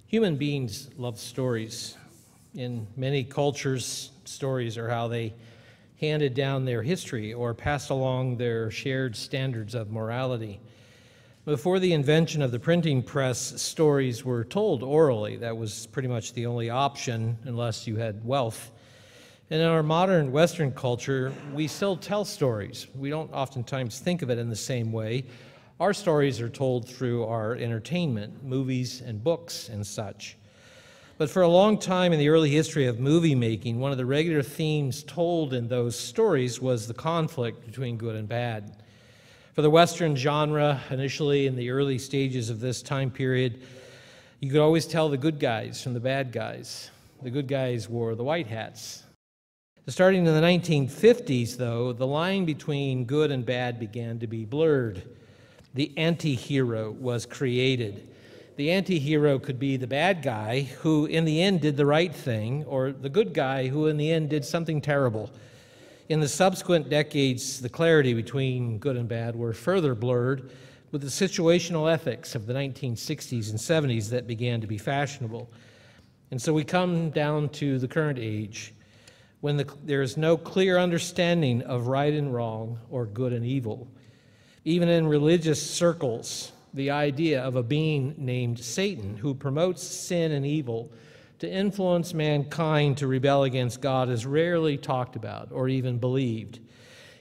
Human beings love stories. In many cultures, stories are how they handed down their history or passed along their shared standards of morality. Before the invention of the printing press, stories were told orally. That was pretty much the only option unless you had wealth. And in our modern Western culture, we still tell stories. We don't oftentimes think of it in the same way. Our stories are told through our entertainment, movies and books and such. But for a long time in the early history of movie making, one of the regular themes told in those stories was the conflict between good and bad. For the Western genre, initially in the early stages of this time period, you could always tell the good guys from the bad guys. The good guys wore the white hats. Starting in the 1950s, though, the line between good and bad began to be blurred. The anti-hero was created. The anti-hero could be the bad guy who in the end did the right thing, or the good guy who in the end did something terrible. In the subsequent decades, the clarity between good and bad were further blurred with the situational ethics of the 1960s and 70s that began to be fashionable. And so we come down to the current age when there is no clear understanding of right and wrong or good and evil. Even in religious circles, the idea of a being named Satan who promotes sin and evil to influence mankind to rebel against God is rarely talked about or even believed.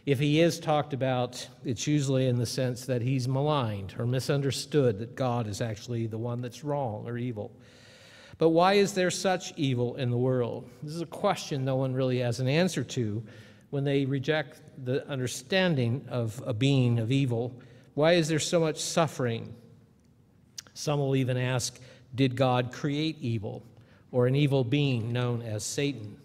If he is talked about, it's usually in the sense that he's maligned or misunderstood, that God is actually the one that's wrong or evil. But why is there such evil in the world? This is a question no one really has an answer to when they reject the understanding of a being of evil. Why is there so much suffering? Some will even ask, did God create evil or an evil being known as Satan?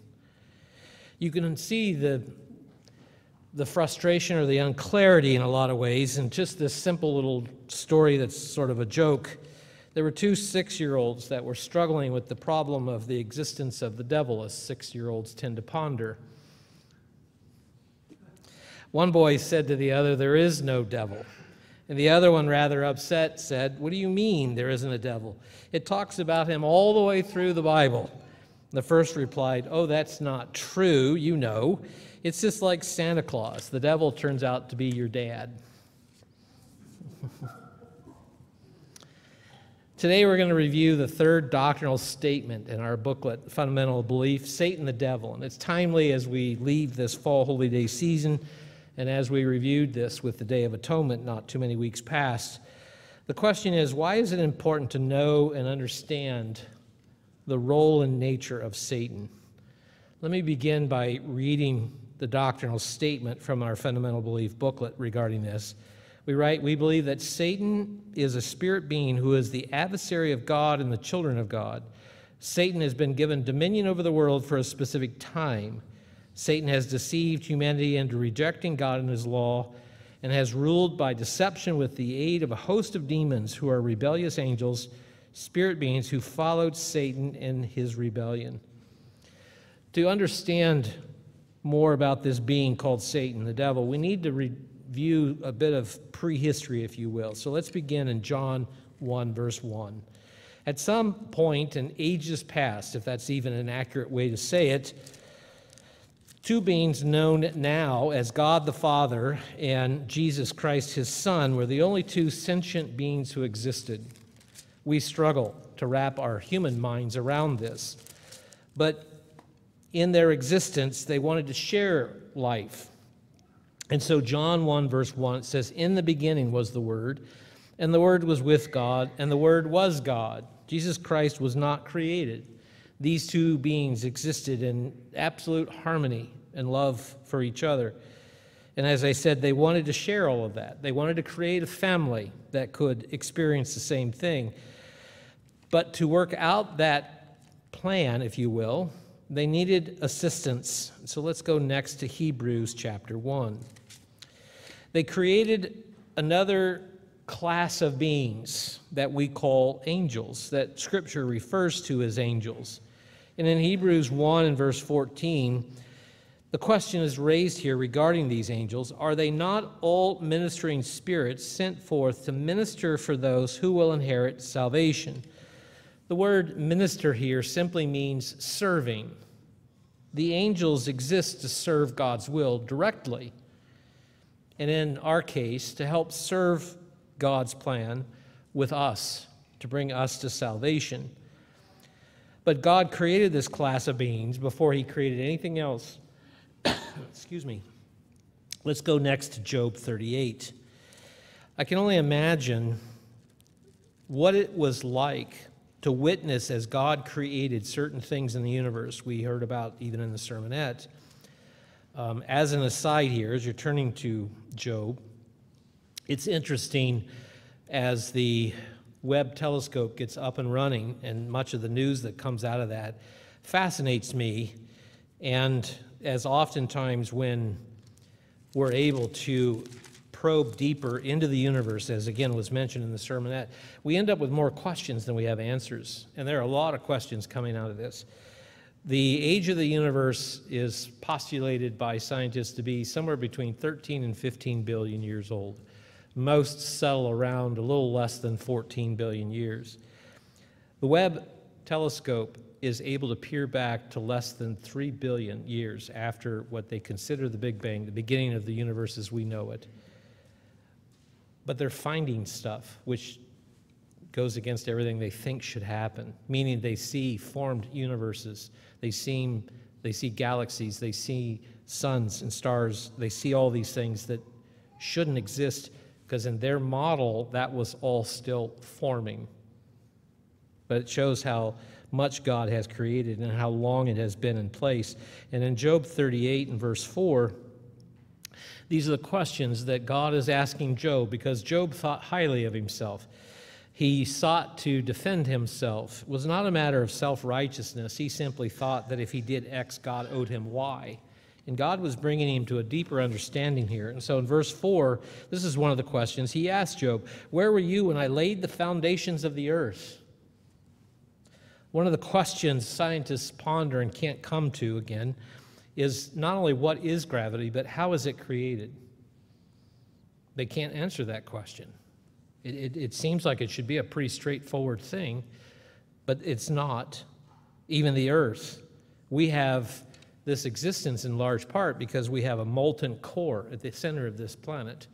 You can see the frustration or the unclarity in a lot of ways in just this simple little story that's sort of a joke. There were two 6-year-olds that were struggling with the problem of the existence of the devil, as 6-year-olds tend to ponder. One boy said to the other, "There is no devil." And the other one, rather upset, said, "What do you mean there isn't a devil? It talks about him all the way through the Bible." The first replied, "Oh, that's not true, you know. It's just like Santa Claus. The devil turns out to be your dad." Today we're going to review the third doctrinal statement in our booklet, Fundamental Belief, Satan the Devil. And it's timely as we leave this fall holy day season and as we reviewed this with the Day of Atonement not too many weeks past. The question is, why is it important to know and understand the role and nature of Satan? Let me begin by reading the doctrinal statement from our Fundamental Belief booklet regarding this. We write, "We believe that Satan is a spirit being who is the adversary of God and the children of God. Satan has been given dominion over the world for a specific time. Satan has deceived humanity into rejecting God and his law and has ruled by deception with the aid of a host of demons who are rebellious angels, spirit beings who followed Satan in his rebellion." To understand more about this being called Satan, the devil, we need to review a bit of prehistory, if you will. So let's begin in John 1, verse 1. At some point in ages past, if that's even an accurate way to say it, two beings known now as God the Father and Jesus Christ, his Son, were the only two sentient beings who existed. We struggle to wrap our human minds around this. But in their existence, they wanted to share life. And so John 1, verse 1, it says, "In the beginning was the Word, and the Word was with God, and the Word was God." Jesus Christ was not created. These two beings existed in absolute harmony and love for each other. And as I said, they wanted to share all of that. They wanted to create a family that could experience the same thing. But to work out that plan, if you will, they needed assistance. So let's go next to Hebrews chapter 1. They created another class of beings that we call angels, that Scripture refers to as angels. And in Hebrews 1 and verse 14, the question is raised here regarding these angels. Are they not all ministering spirits sent forth to minister for those who will inherit salvation? The word minister here simply means serving. The angels exist to serve God's will directly, and in our case, to help serve God's plan with us, to bring us to salvation. But God created this class of beings before he created anything else. Excuse me. Let's go next to Job 38. I can only imagine what it was like to witness as God created certain things in the universe we heard about even in the sermonette. As an aside here, as you're turning to Job, it's interesting as the Webb telescope gets up and running, and much of the news that comes out of that fascinates me. And as oftentimes when we're able to probe deeper into the universe, as again was mentioned in the sermonette, we end up with more questions than we have answers. And there are a lot of questions coming out of this. The age of the universe is postulated by scientists to be somewhere between 13 and 15 billion years old. Most settle around a little less than 14 billion years. The Webb telescope is able to peer back to less than 3 billion years after what they consider the Big Bang, the beginning of the universe as we know it. But they're finding stuff which goes against everything they think should happen, meaning they see formed universes, they see galaxies, they see suns and stars, they see all these things that shouldn't exist, because in their model, that was all still forming. But it shows how much God has created and how long it has been in place. And in Job 38 and verse 4, these are the questions that God is asking Job, because Job thought highly of himself. He sought to defend himself. It was not a matter of self-righteousness. He simply thought that if he did X, God owed him Y. And God was bringing him to a deeper understanding here. And so in verse 4, this is one of the questions. He asked Job, "Where were you when I laid the foundations of the earth?" One of the questions scientists ponder and can't come to, again, is not only what is gravity, but how is it created? They can't answer that question. It seems like it should be a pretty straightforward thing, but it's not. Even the earth. We have this existence in large part because we have a molten core at the center of this planet.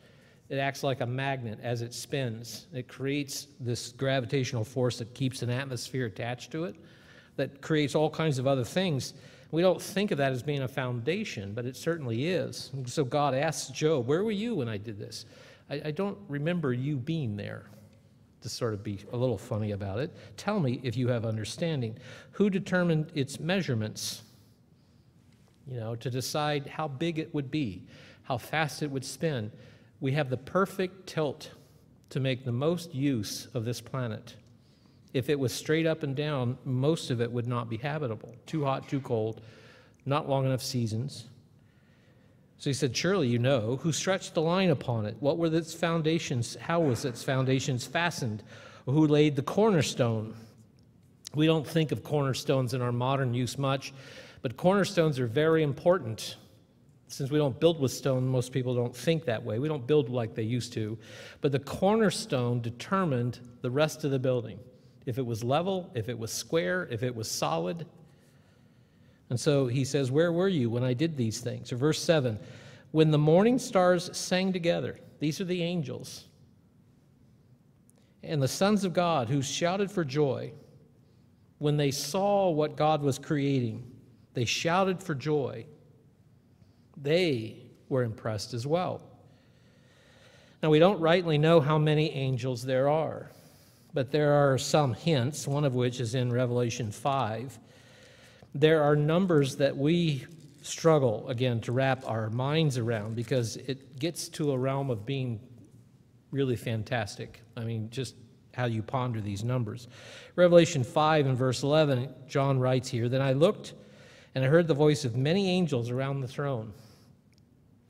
It acts like a magnet as it spins. It creates this gravitational force that keeps an atmosphere attached to it, that creates all kinds of other things. We don't think of that as being a foundation, but it certainly is. And so God asks Job, "Where were you when I did this?" I don't remember you being there, to sort of be a little funny about it. Tell me if you have understanding. Who determined its measurements? To decide how big it would be, how fast it would spin. We have the perfect tilt to make the most use of this planet. If it was straight up and down, most of it would not be habitable. Too hot, too cold, not long enough seasons. So he said, "Surely you know who stretched the line upon it. What were its foundations? How was its foundations fastened? Or who laid the cornerstone?" We don't think of cornerstones in our modern use much, but cornerstones are very important. Since we don't build with stone, most people don't think that way. We don't build like they used to. But the cornerstone determined the rest of the building. If it was level, if it was square, if it was solid. And so he says, "Where were you when I did these things?" Or verse 7, "When the morning stars sang together," these are the angels, "and the sons of God who shouted for joy, when they saw what God was creating, they shouted for joy. They were impressed as well." Now, we don't rightly know how many angels there are, but there are some hints, one of which is in Revelation 5. There are numbers that we struggle, again, to wrap our minds around because it gets to a realm of being really fantastic. I mean, just how you ponder these numbers. Revelation 5 and verse 11, John writes here, "Then I looked and I heard the voice of many angels around the throne,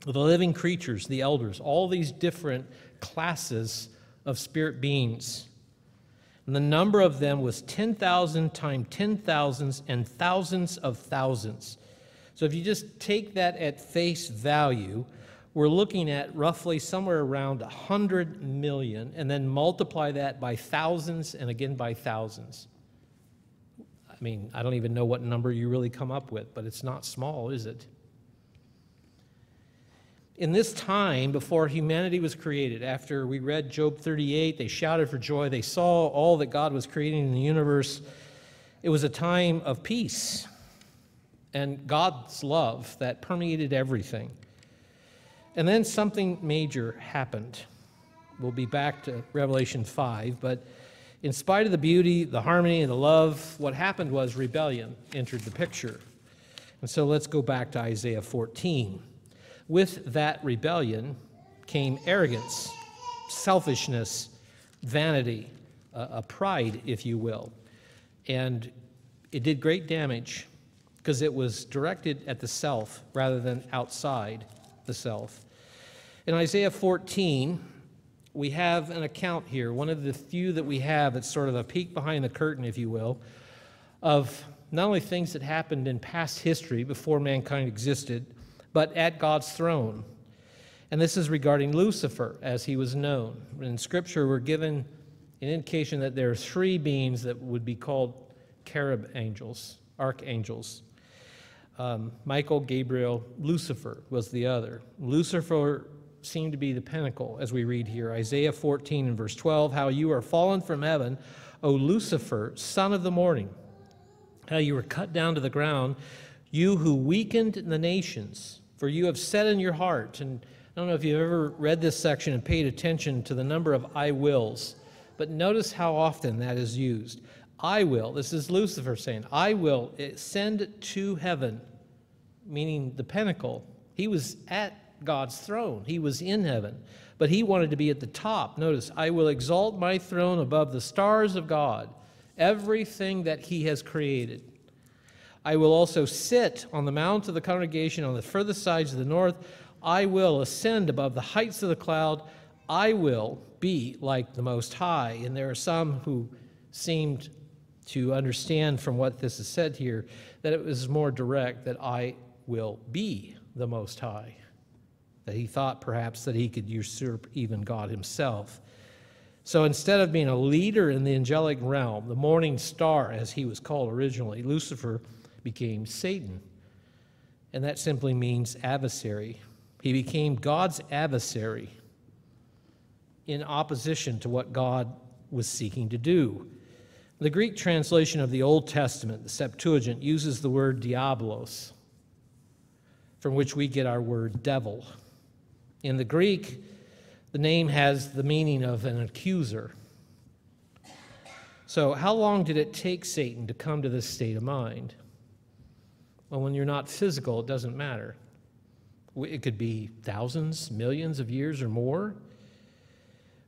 the living creatures, the elders, all these different classes of spirit beings. And the number of them was 10,000 times 10,000s and thousands of thousands." So if you just take that at face value, we're looking at roughly somewhere around 100 million, and then multiply that by thousands and again by thousands. I mean, I don't even know what number you really come up with, but it's not small, is it? In this time before humanity was created, after we read Job 38, they shouted for joy. They saw all that God was creating in the universe. It was a time of peace and God's love that permeated everything. And then something major happened. We'll be back to Revelation 5, but in spite of the beauty, the harmony, and the love, what happened was rebellion entered the picture. And so let's go back to Isaiah 14. With that rebellion came arrogance, selfishness, vanity, a pride, if you will. And it did great damage because it was directed at the self rather than outside the self. In Isaiah 14, we have an account here, one of the few that we have. It's sort of a peek behind the curtain, if you will, of not only things that happened in past history before mankind existed, but at God's throne. And this is regarding Lucifer, as he was known. In Scripture, we're given an indication that there are three beings that would be called cherub angels, archangels. Michael, Gabriel, Lucifer was the other. Lucifer seemed to be the pinnacle, as we read here. Isaiah 14 and verse 12, how you are fallen from heaven, O Lucifer, son of the morning. How you were cut down to the ground, you who weakened the nations. For you have said in your heart, and I don't know if you've ever read this section and paid attention to the number of I wills, but notice how often that is used. I will, this is Lucifer saying, I will ascend to heaven, meaning the pinnacle. He was at God's throne. He was in heaven, but he wanted to be at the top. Notice, I will exalt my throne above the stars of God, everything that he has created. I will also sit on the mount of the congregation on the furthest sides of the north. I will ascend above the heights of the cloud. I will be like the Most High. And there are some who seemed to understand from what this is said here that it was more direct, that I will be the Most High. That he thought perhaps that he could usurp even God himself. So instead of being a leader in the angelic realm, the morning star as he was called originally, Lucifer became Satan. And that simply means adversary. He became God's adversary in opposition to what God was seeking to do. The Greek translation of the Old Testament, the Septuagint, uses the word diabolos, from which we get our word devil. In the Greek, the name has the meaning of an accuser. So how long did it take Satan to come to this state of mind? Well, when you're not physical, it doesn't matter. It could be thousands, millions of years or more.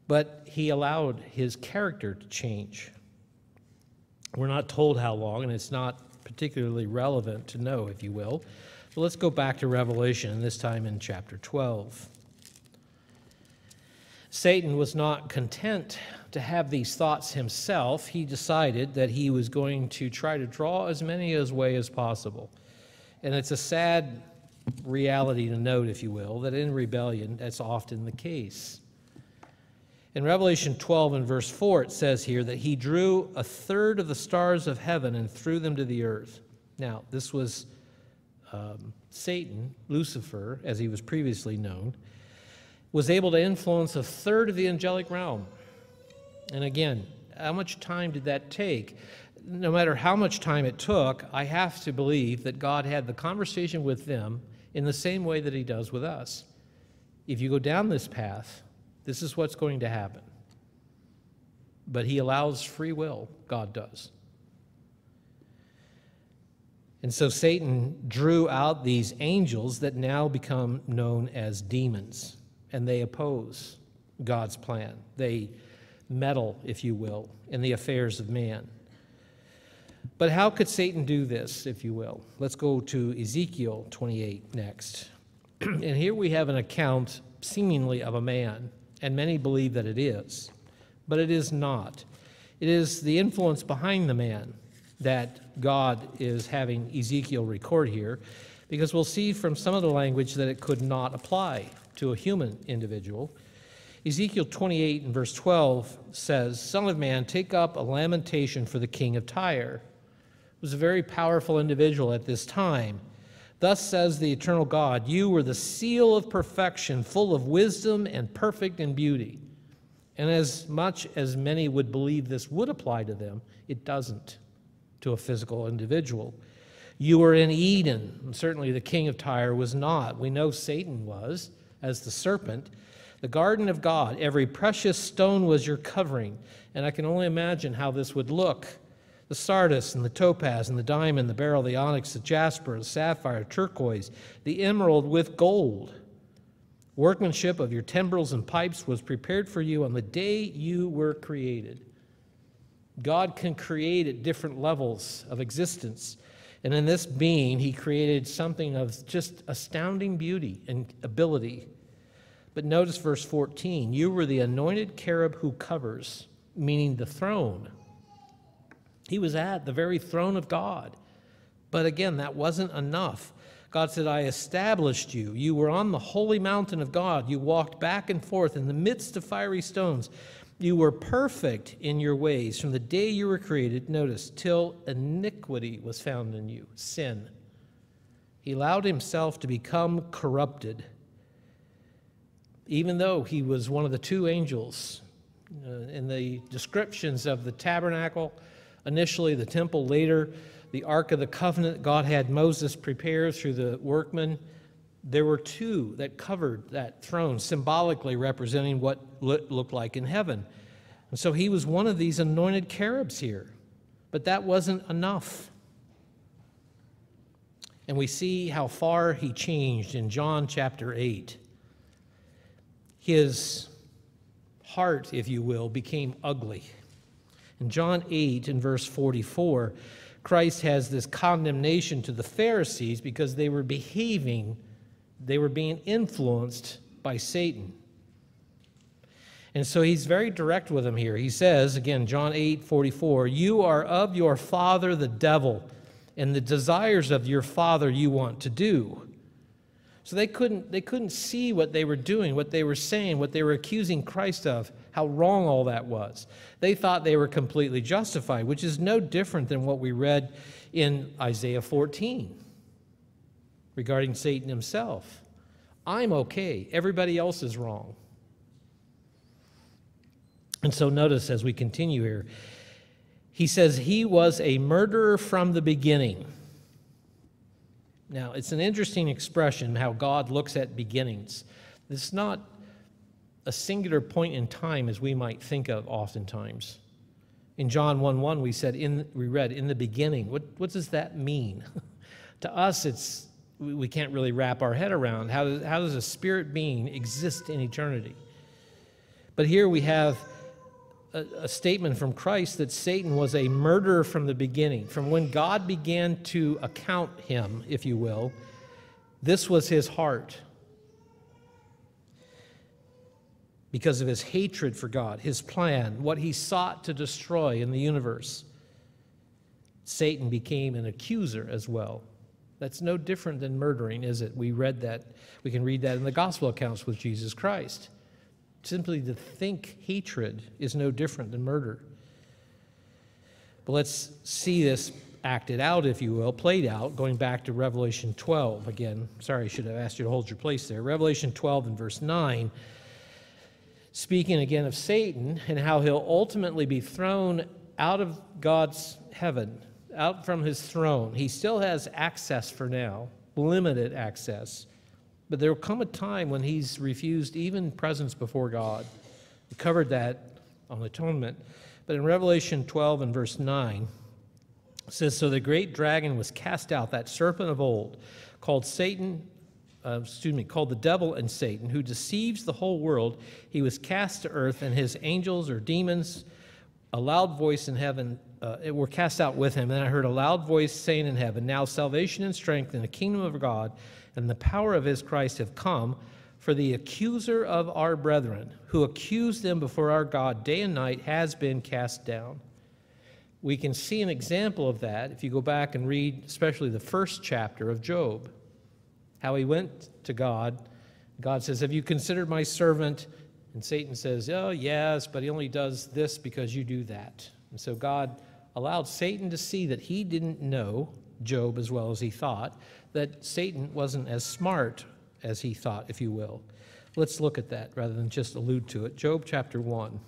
But he allowed his character to change. We're not told how long, and it's not particularly relevant to know, if you will. So let's go back to Revelation, this time in chapter 12. Satan was not content to have these thoughts himself. He decided that he was going to try to draw as many away as possible. And it's a sad reality to note, if you will, that in rebellion, that's often the case. In Revelation 12 and verse 4, it says here that he drew a third of the stars of heaven and threw them to the earth. Now, this was Satan, Lucifer, as he was previously known, was able to influence a third of the angelic realm. And again, how much time did that take? No matter how much time it took, I have to believe that God had the conversation with them in the same way that he does with us. If you go down this path, this is what's going to happen. But he allows free will, God does. And so Satan drew out these angels that now become known as demons. And they oppose God's plan. They meddle, if you will, in the affairs of man. But how could Satan do this, if you will? Let's go to Ezekiel 28 next. And here we have an account seemingly of a man, and many believe that it is. But it is not. It is the influence behind the man that God is having Ezekiel record here, because we'll see from some of the language that it could not apply to a human individual. Ezekiel 28 and verse 12 says, Son of man, take up a lamentation for the king of Tyre, was a very powerful individual at this time. Thus says the eternal God, you were the seal of perfection, full of wisdom and perfect in beauty. And as much as many would believe this would apply to them, it doesn't to a physical individual. You were in Eden, and certainly the king of Tyre was not. We know Satan was, as the serpent. The garden of God, every precious stone was your covering. And I can only imagine how this would look. The sardius and the topaz and the diamond, the beryl, the onyx, the jasper, the sapphire, turquoise, the emerald with gold. Workmanship of your timbrels and pipes was prepared for you on the day you were created. God can create at different levels of existence. And in this being, he created something of just astounding beauty and ability. But notice verse 14, you were the anointed cherub who covers, meaning the throne. He was at the very throne of God. But again, that wasn't enough. God said, I established you. You were on the holy mountain of God. You walked back and forth in the midst of fiery stones. You were perfect in your ways from the day you were created, notice, till iniquity was found in you, sin. He allowed himself to become corrupted. Even though he was one of the two angels in the descriptions of the tabernacle, initially the temple, later the Ark of the Covenant God had Moses prepare through the workmen, there were two that covered that throne, symbolically representing what looked like in heaven. And so he was one of these anointed cherubs here. But that wasn't enough. And we see how far he changed in John chapter 8. His heart, if you will, became ugly. In John 8, in verse 44, Christ has this condemnation to the Pharisees because they were being influenced by Satan. And so he's very direct with them here. He says, again, John 8:44, you are of your father the devil, and the desires of your father you want to do. So they couldn't see what they were doing, what they were saying, what they were accusing Christ of, how wrong all that was. They thought they were completely justified, which is no different than what we read in Isaiah 14 regarding Satan himself. I'm okay. Everybody else is wrong. And so notice as we continue here, he says he was a murderer from the beginning. Now, it's an interesting expression how God looks at beginnings. It's not a singular point in time as we might think of oftentimes. In John 1:1 we read, in the beginning. What does that mean? To us, we can't really wrap our head around how does a spirit being exist in eternity. But here we have a statement from Christ that Satan was a murderer from the beginning. From when God began to account him, if you will, this was his heart. Because of his hatred for God, his plan, what he sought to destroy in the universe. Satan became an accuser as well. That's no different than murdering, is it? We read that. We can read that in the gospel accounts with Jesus Christ. Simply to think hatred is no different than murder. But let's see this acted out, if you will, played out, going back to Revelation 12 again. Sorry, I should have asked you to hold your place there. Revelation 12 and verse 9, speaking again of Satan and how he'll ultimately be thrown out of God's heaven, out from his throne. He still has access for now, limited access. But there will come a time when he's refused even presence before God. We covered that on atonement. But in Revelation 12 and verse 9, it says, so the great dragon was cast out, that serpent of old, called the devil and Satan, who deceives the whole world. He was cast to earth, and his angels or demons, a loud voice in heaven, were cast out with him. And I heard a loud voice saying in heaven, now salvation and strength in the kingdom of God and the power of his Christ have come, for the accuser of our brethren, who accused them before our God day and night, has been cast down. We can see an example of that if you go back and read especially the first chapter of Job, how he went to God. God says, have you considered my servant? And Satan says, oh, yes, but he only does this because you do that. And so God allowed Satan to see that he didn't know Job as well as he thought, that Satan wasn't as smart as he thought, if you will. Let's look at that rather than just allude to it. Job chapter 1.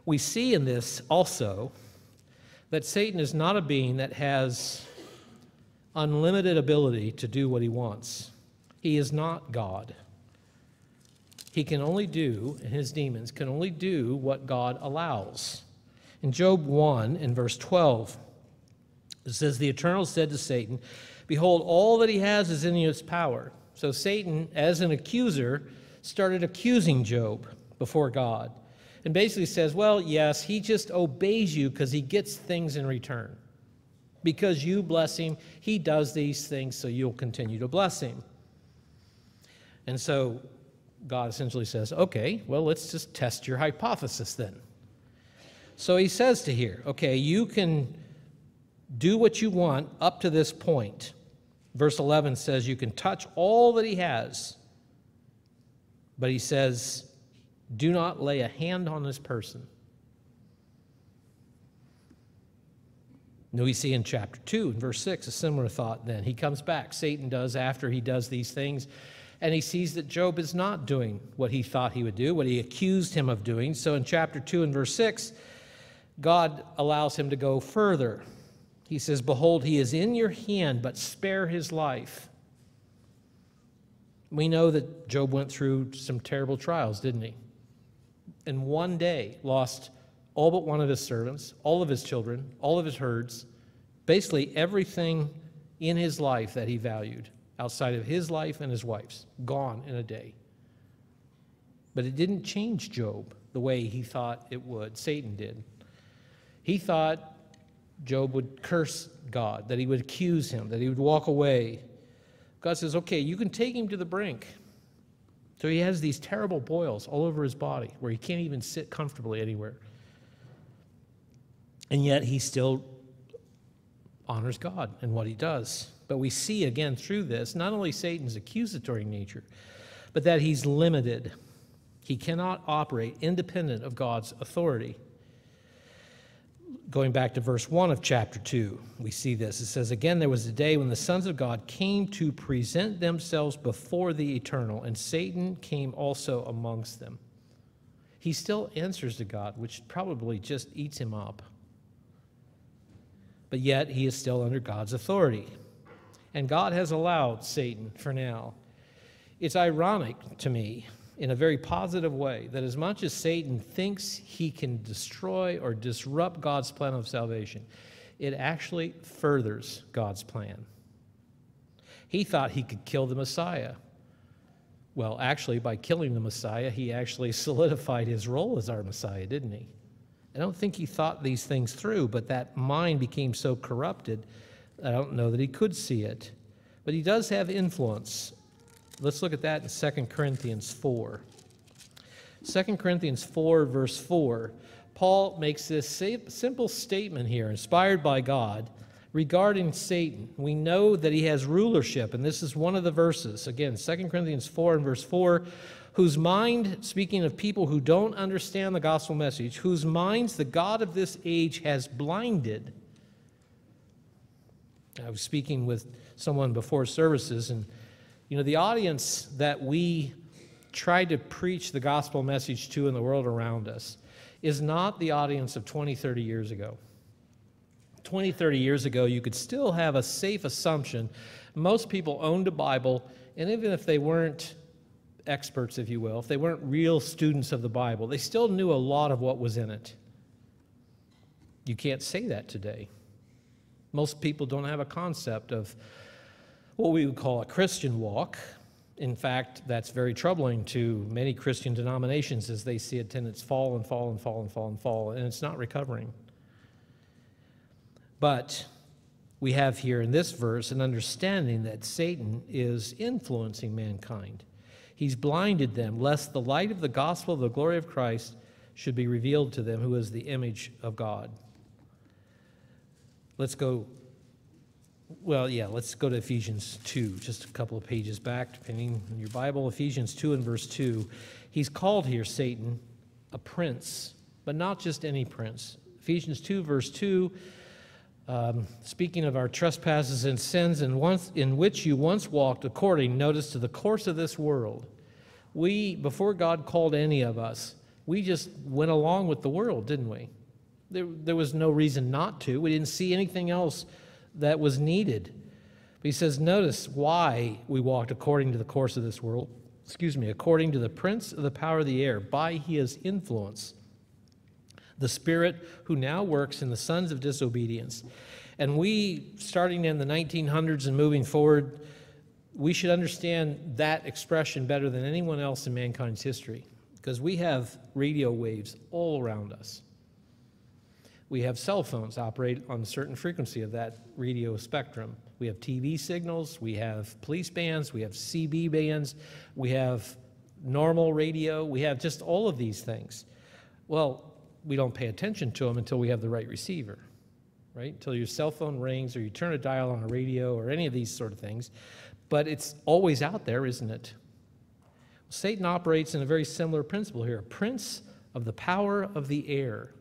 We see in this also that Satan is not a being that has unlimited ability to do what he wants. He is not God. He can only do, and his demons can only do what God allows. In Job 1, in verse 12, it says, "The Eternal said to Satan, Behold, all that he has is in his power." So Satan, as an accuser, started accusing Job before God. And basically says, well, yes, he just obeys you because he gets things in return. Because you bless him, he does these things, so you'll continue to bless him. And so God essentially says, okay, well, let's just test your hypothesis then. So he says to here, okay, you can do what you want up to this point. Verse 11 says you can touch all that he has. But he says, do not lay a hand on this person. Now we see in chapter 2, in verse 6, a similar thought then. He comes back, Satan does, after he does these things, and he sees that Job is not doing what he thought he would do, what he accused him of doing. So in chapter 2 and verse 6, God allows him to go further. He says, "Behold, he is in your hand, but spare his life." We know that Job went through some terrible trials, didn't he? In one day, lost all but one of his servants, all of his children, all of his herds, basically everything in his life that he valued, outside of his life and his wife's, gone in a day. But it didn't change Job the way he thought it would. Satan did. He thought Job would curse God, that he would accuse him, that he would walk away. God says, okay, you can take him to the brink. So he has these terrible boils all over his body where he can't even sit comfortably anywhere. And yet he still honors God in what he does. But we see again through this, not only Satan's accusatory nature, but that he's limited. He cannot operate independent of God's authority. Going back to verse 1 of chapter 2, we see this. It says, "Again, there was a day when the sons of God came to present themselves before the Eternal, and Satan came also amongst them." He still answers to God, which probably just eats him up. But yet, he is still under God's authority. And God has allowed Satan for now. It's ironic to me, in a very positive way, that as much as Satan thinks he can destroy or disrupt God's plan of salvation, it actually furthers God's plan. He thought he could kill the Messiah. Well, actually, by killing the Messiah, he actually solidified his role as our Messiah, didn't he? I don't think he thought these things through, but that mind became so corrupted, I don't know that he could see it. But he does have influence. Let's look at that in 2 Corinthians 4. 2 Corinthians 4, verse 4, Paul makes this simple statement here, inspired by God, regarding Satan. We know that he has rulership, and this is one of the verses. Again, 2 Corinthians 4 and verse 4, whose mind, speaking of people who don't understand the gospel message, whose minds the God of this age has blinded. I was speaking with someone before services, and the audience that we try to preach the gospel message to in the world around us is not the audience of 20, 30 years ago. 20, 30 years ago, you could still have a safe assumption most people owned a Bible, and even if they weren't experts, if you will, if they weren't real students of the Bible, they still knew a lot of what was in it. You can't say that today. Most people don't have a concept of what we would call a Christian walk. In fact, that's very troubling to many Christian denominations as they see attendance fall and fall and fall and fall and fall, and it's not recovering. But we have here in this verse an understanding that Satan is influencing mankind. He's blinded them, lest the light of the gospel of the glory of Christ should be revealed to them, who is the image of God. Let's go to Ephesians 2, just a couple of pages back, depending on your Bible. Ephesians 2 and verse 2. He's called here, Satan, a prince, but not just any prince. Ephesians 2, verse 2, speaking of our trespasses and sins, in which you once walked according, notice, to the course of this world. We, before God called any of us, we just went along with the world, didn't we? There was no reason not to. We didn't see anything else that was needed. But he says, notice why we walked according to the course of this world, according to the prince of the power of the air, by his influence, the spirit who now works in the sons of disobedience. And we, starting in the 1900s and moving forward, we should understand that expression better than anyone else in mankind's history, because we have radio waves all around us. We have cell phones operate on a certain frequency of that radio spectrum. We have TV signals, we have police bands, we have CB bands, we have normal radio, we have just all of these things. Well, we don't pay attention to them until we have the right receiver, right? Until your cell phone rings or you turn a dial on a radio or any of these sort of things. But it's always out there, isn't it? Satan operates in a very similar principle here, a prince of the power of the air.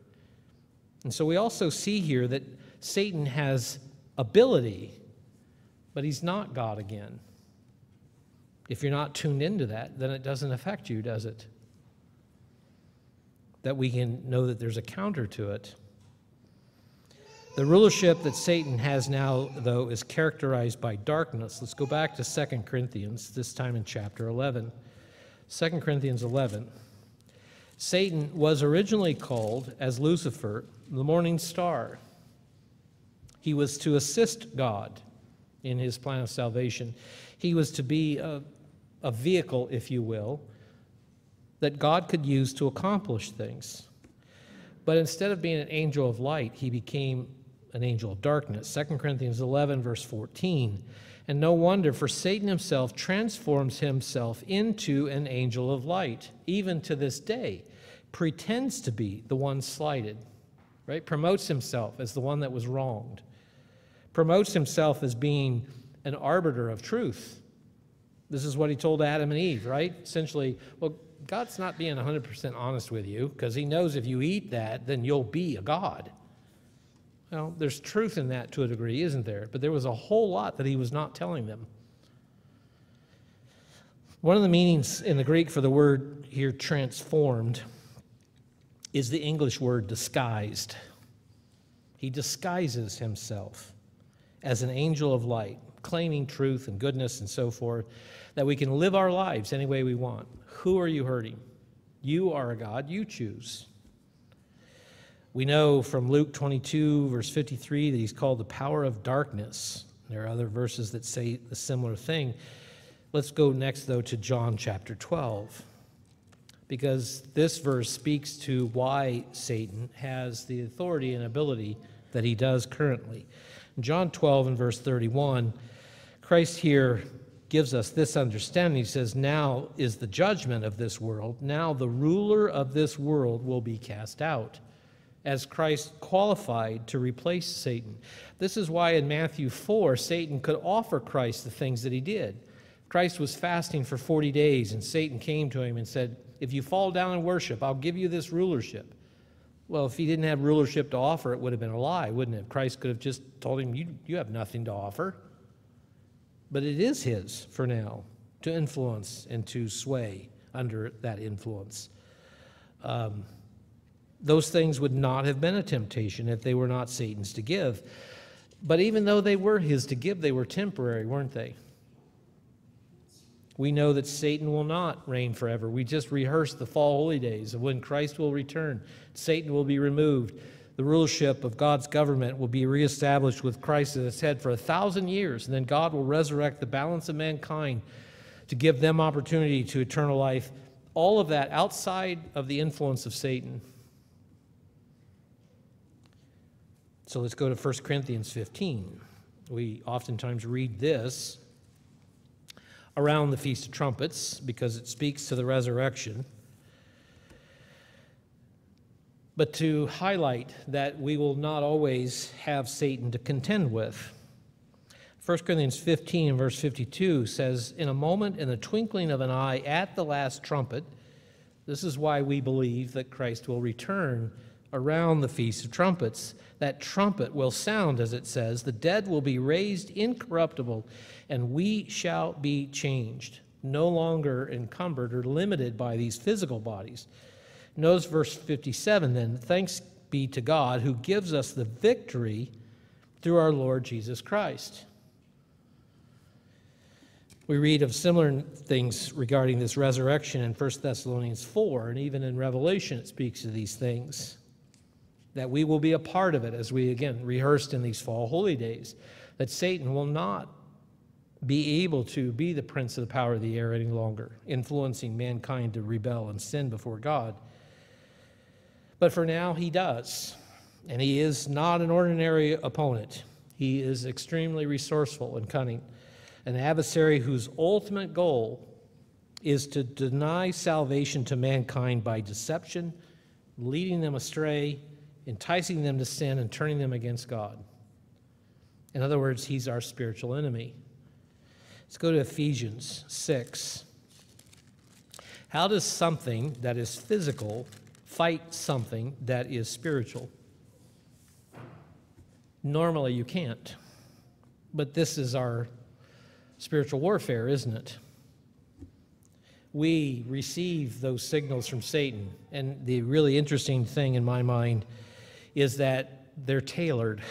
And so we also see here that Satan has ability, but he's not God again. If you're not tuned into that, then it doesn't affect you, does it? That we can know that there's a counter to it. The rulership that Satan has now, though, is characterized by darkness. Let's go back to 2 Corinthians, this time in chapter 11. 2 Corinthians 11. Satan was originally called, as Lucifer, the morning star. He was to assist God in his plan of salvation. He was to be a vehicle, if you will, that God could use to accomplish things. But instead of being an angel of light, he became an angel of darkness. 2 Corinthians 11, verse 14. And no wonder, for Satan himself transforms himself into an angel of light, even to this day, pretends to be the one slighted, right? Promotes himself as the one that was wronged, promotes himself as being an arbiter of truth. This is what he told Adam and Eve, right? Essentially, well, God's not being 100% honest with you, because he knows if you eat that, then you'll be a god. Well, there's truth in that to a degree, isn't there? But there was a whole lot that he was not telling them. One of the meanings in the Greek for the word here, transformed, is the English word disguised. He disguises himself as an angel of light, claiming truth and goodness and so forth, that we can live our lives any way we want. Who are you hurting? You are a God, you choose. We know from Luke 22, verse 53, that he's called the power of darkness. There are other verses that say a similar thing. Let's go next, though, to John chapter 12, because this verse speaks to why Satan has the authority and ability that he does currently. In John 12 and verse 31, Christ here gives us this understanding. He says, now is the judgment of this world. Now the ruler of this world will be cast out, as Christ qualified to replace Satan. This is why in Matthew 4, Satan could offer Christ the things that he did. Christ was fasting for 40 days, and Satan came to him and said, if you fall down and worship, I'll give you this rulership. Well, if he didn't have rulership to offer, it would have been a lie, wouldn't it? Christ could have just told him, you have nothing to offer. But it is his for now to influence and to sway under that influence. Those things would not have been a temptation if they were not Satan's to give. But even though they were his to give, they were temporary, weren't they? We know that Satan will not reign forever. We just rehearsed the fall holy days of when Christ will return. Satan will be removed. The rulership of God's government will be reestablished with Christ at its head for 1,000 years, and then God will resurrect the balance of mankind to give them opportunity to eternal life. All of that outside of the influence of Satan. So let's go to 1 Corinthians 15. We oftentimes read this around the Feast of Trumpets because it speaks to the resurrection. But to highlight that we will not always have Satan to contend with. 1 Corinthians 15 and verse 52 says, in a moment, in the twinkling of an eye, at the last trumpet, this is why we believe that Christ will return around the Feast of Trumpets. That trumpet will sound, as it says, the dead will be raised incorruptible, and we shall be changed, no longer encumbered or limited by these physical bodies. Notice verse 57 then, thanks be to God who gives us the victory through our Lord Jesus Christ. We read of similar things regarding this resurrection in 1 Thessalonians 4, and even in Revelation it speaks of these things, that we will be a part of it as we, again, rehearsed in these fall holy days, that Satan will not be able to be the prince of the power of the air any longer, influencing mankind to rebel and sin before God. But for now, he does, and he is not an ordinary opponent. He is extremely resourceful and cunning, an adversary whose ultimate goal is to deny salvation to mankind by deception, leading them astray, enticing them to sin, and turning them against God. In other words, he's our spiritual enemy. Let's go to Ephesians 6. How does something that is physical fight something that is spiritual? Normally you can't, but this is our spiritual warfare, isn't it? We receive those signals from Satan, and the really interesting thing in my mind is that they're tailored.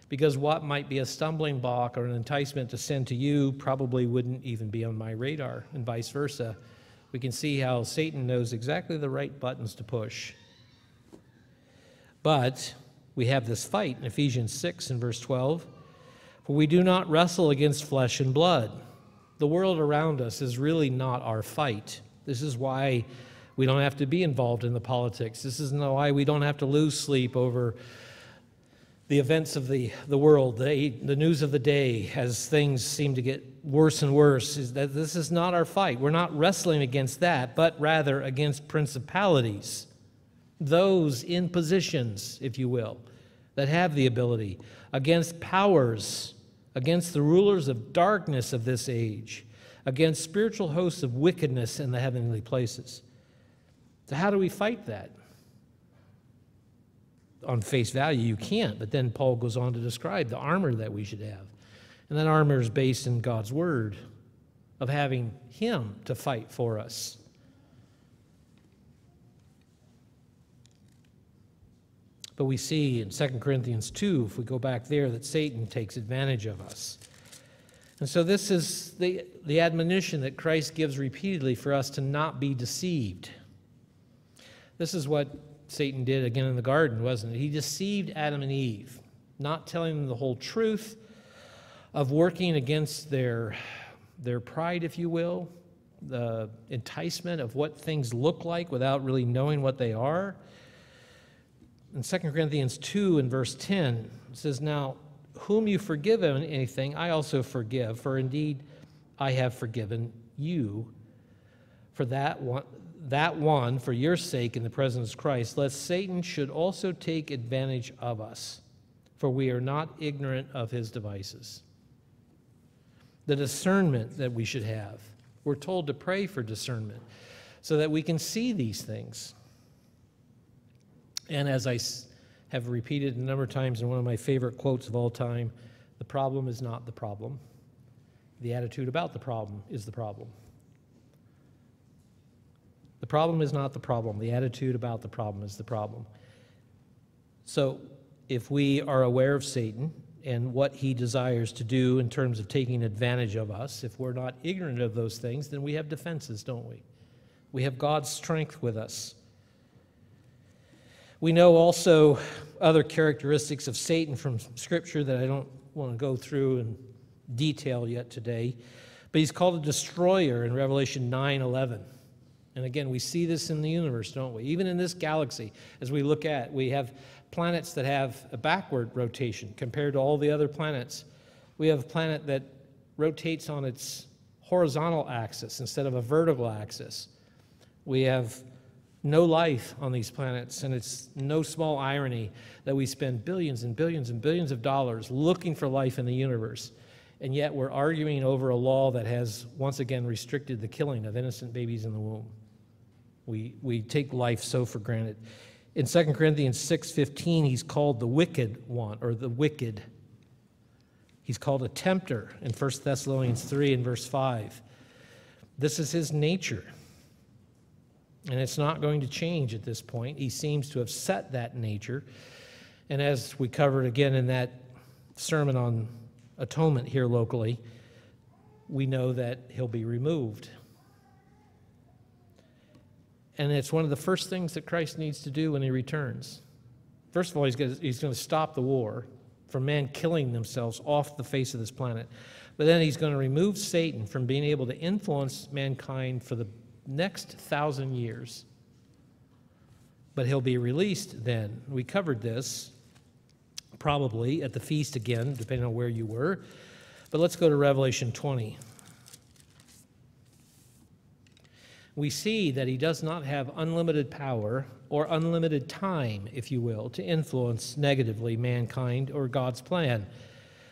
Because what might be a stumbling block or an enticement to sin to you probably wouldn't even be on my radar, and vice versa. We can see how Satan knows exactly the right buttons to push. But we have this fight in Ephesians 6 and verse 12. For we do not wrestle against flesh and blood. The world around us is really not our fight. This is why we don't have to be involved in the politics. This is why we don't have to lose sleep over the events of the world, the news of the day, as things seem to get worse and worse. Is that this is not our fight. We're not wrestling against that, but rather against principalities, those in positions, if you will, that have the ability, against powers, against the rulers of darkness of this age, against spiritual hosts of wickedness in the heavenly places. So how do we fight that? On face value, you can't, but then Paul goes on to describe the armor that we should have. And that armor is based in God's word, of having him to fight for us. But we see in 2 Corinthians 2, if we go back there, that Satan takes advantage of us. And so this is the admonition that Christ gives repeatedly for us to not be deceived. This is what Satan did again in the garden, wasn't it? He deceived Adam and Eve, not telling them the whole truth, of working against their pride, if you will, the enticement of what things look like without really knowing what they are. In 2 Corinthians 2 and verse 10, it says, Now, whom you forgive anything, I also forgive, for indeed I have forgiven you. For that one, for your sake in the presence of Christ, lest Satan should also take advantage of us, for we are not ignorant of his devices. The discernment that we should have. We're told to pray for discernment so that we can see these things. And as I have repeated a number of times in one of my favorite quotes of all time, the problem is not the problem. The attitude about the problem is the problem. The problem is not the problem. The attitude about the problem is the problem. So if we are aware of Satan and what he desires to do in terms of taking advantage of us, if we're not ignorant of those things, then we have defenses, don't we? We have God's strength with us. We know also other characteristics of Satan from Scripture that I don't want to go through in detail yet today, but he's called a destroyer in Revelation 9:11. And again, we see this in the universe, don't we? Even in this galaxy, as we look at, we have planets that have a backward rotation compared to all the other planets. We have a planet that rotates on its horizontal axis instead of a vertical axis. We have no life on these planets, and it's no small irony that we spend billions and billions and billions of dollars looking for life in the universe, and yet we're arguing over a law that has once again restricted the killing of innocent babies in the womb. We take life so for granted. In 2 Corinthians 6:15, he's called the wicked one, or the wicked. He's called a tempter in 1 Thessalonians 3 and verse 5. This is his nature, and it's not going to change at this point. He seems to have set that nature, and as we covered again in that sermon on atonement here locally, we know that he'll be removed. And it's one of the first things that Christ needs to do when he returns. First of all, he's going to stop the war from man killing themselves off the face of this planet. But then he's going to remove Satan from being able to influence mankind for the next 1,000 years. But he'll be released then. We covered this probably at the feast again, depending on where you were. But let's go to Revelation 20. We see that he does not have unlimited power or unlimited time, if you will, to influence negatively mankind or God's plan.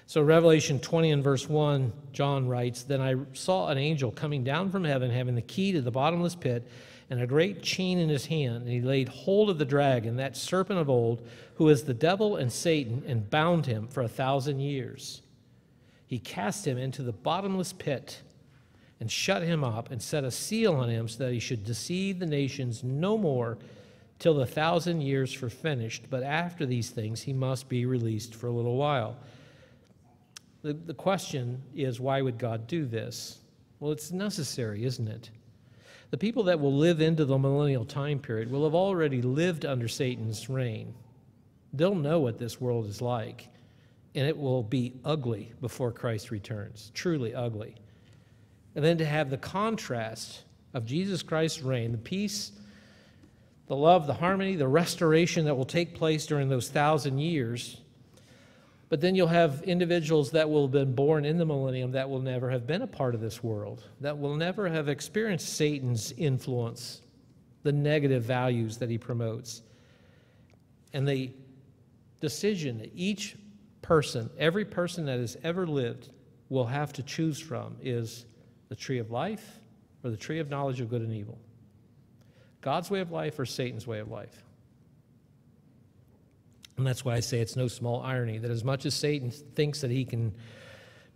So Revelation 20 and verse 1, John writes, "Then I saw an angel coming down from heaven, having the key to the bottomless pit and a great chain in his hand. And he laid hold of the dragon, that serpent of old, who is the devil and Satan, and bound him for 1,000 years. He cast him into the bottomless pit and shut him up and set a seal on him so that he should deceive the nations no more till the 1,000 years were finished. But after these things he must be released for a little while." The question is, why would God do this? Well, it's necessary, isn't it? The people that will live into the millennial time period will have already lived under Satan's reign. They'll know what this world is like, and it will be ugly before Christ returns, truly ugly. And then to have the contrast of Jesus Christ's reign, the peace, the love, the harmony, the restoration that will take place during those 1,000 years. But then you'll have individuals that will have been born in the millennium that will never have been a part of this world, that will never have experienced Satan's influence, the negative values that he promotes. And the decision that each person, every person that has ever lived, will have to choose from is the tree of life or the tree of knowledge of good and evil. God's way of life or Satan's way of life. And that's why I say it's no small irony that as much as Satan thinks that he can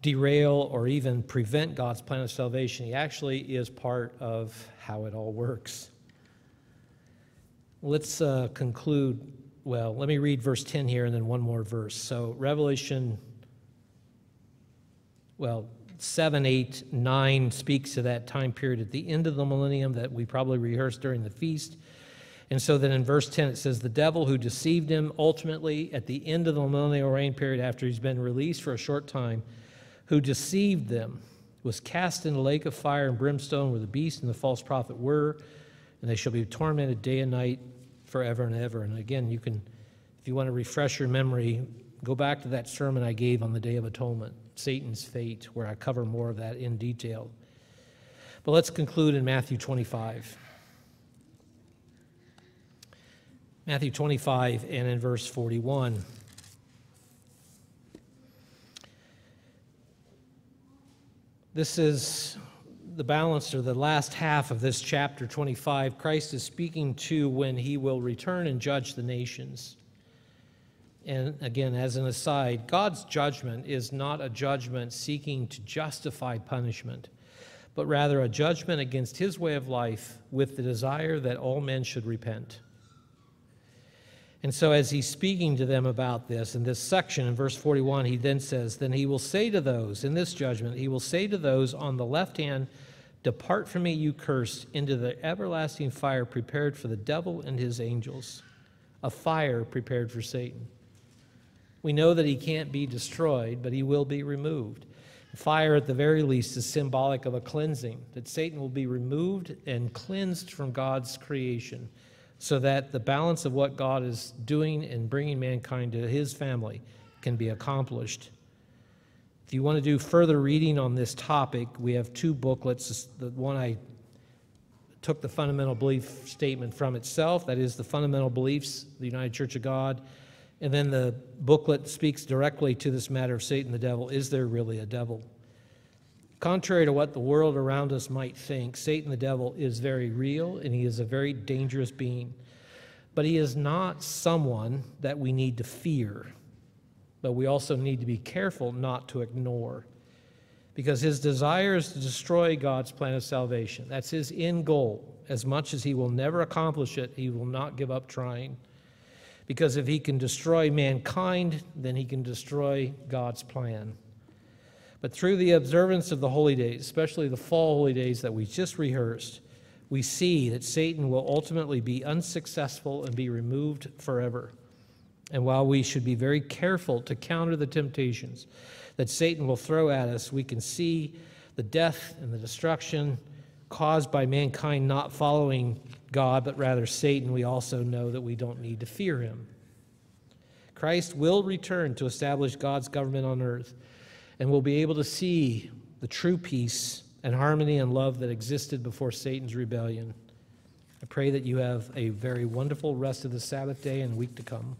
derail or even prevent God's plan of salvation, he actually is part of how it all works. Let's conclude. Well, let me read verse 10 here and then one more verse. So Revelation, 7, 8, 9 speaks to that time period at the end of the millennium that we probably rehearsed during the feast. And so then in verse 10 it says, "The devil who deceived him ultimately at the end of the millennial reign period after he's been released for a short time, who deceived them, was cast in the lake of fire and brimstone where the beast and the false prophet were, and they shall be tormented day and night forever and ever." And again, you can, if you want to refresh your memory, go back to that sermon I gave on the Day of Atonement, Satan's fate, where I cover more of that in detail. But let's conclude in Matthew 25. Matthew 25 and in verse 41. This is the balance, or the last half of this chapter 25. Christ is speaking to when he will return and judge the nations. And again, as an aside, God's judgment is not a judgment seeking to justify punishment, but rather a judgment against his way of life with the desire that all men should repent. And so as he's speaking to them about this, in this section, in verse 41, he then says, "Then he will say to those," in this judgment, "he will say to those on the left hand, 'Depart from me, you cursed, into the everlasting fire prepared for the devil and his angels,'" a fire prepared for Satan. We know that he can't be destroyed, but he will be removed. Fire, at the very least, is symbolic of a cleansing, that Satan will be removed and cleansed from God's creation, so that the balance of what God is doing and bringing mankind to his family can be accomplished. If you want to do further reading on this topic, we have two booklets. The one I took the fundamental belief statement from itself, that is the fundamental beliefs of the United Church of God, and then the booklet speaks directly to this matter of Satan the devil. Is there really a devil? Contrary to what the world around us might think, Satan the devil is very real, and he is a very dangerous being. But he is not someone that we need to fear, but we also need to be careful not to ignore, because his desire is to destroy God's plan of salvation. That's his end goal. As much as he will never accomplish it, he will not give up trying. Because if he can destroy mankind, then he can destroy God's plan. But through the observance of the holy days, especially the fall holy days that we just rehearsed, we see that Satan will ultimately be unsuccessful and be removed forever. And while we should be very careful to counter the temptations that Satan will throw at us, we can see the death and the destruction caused by mankind not following God, but rather Satan. We also know that we don't need to fear him. Christ will return to establish God's government on earth, and we'll be able to see the true peace and harmony and love that existed before Satan's rebellion. I pray that you have a very wonderful rest of the Sabbath day and week to come.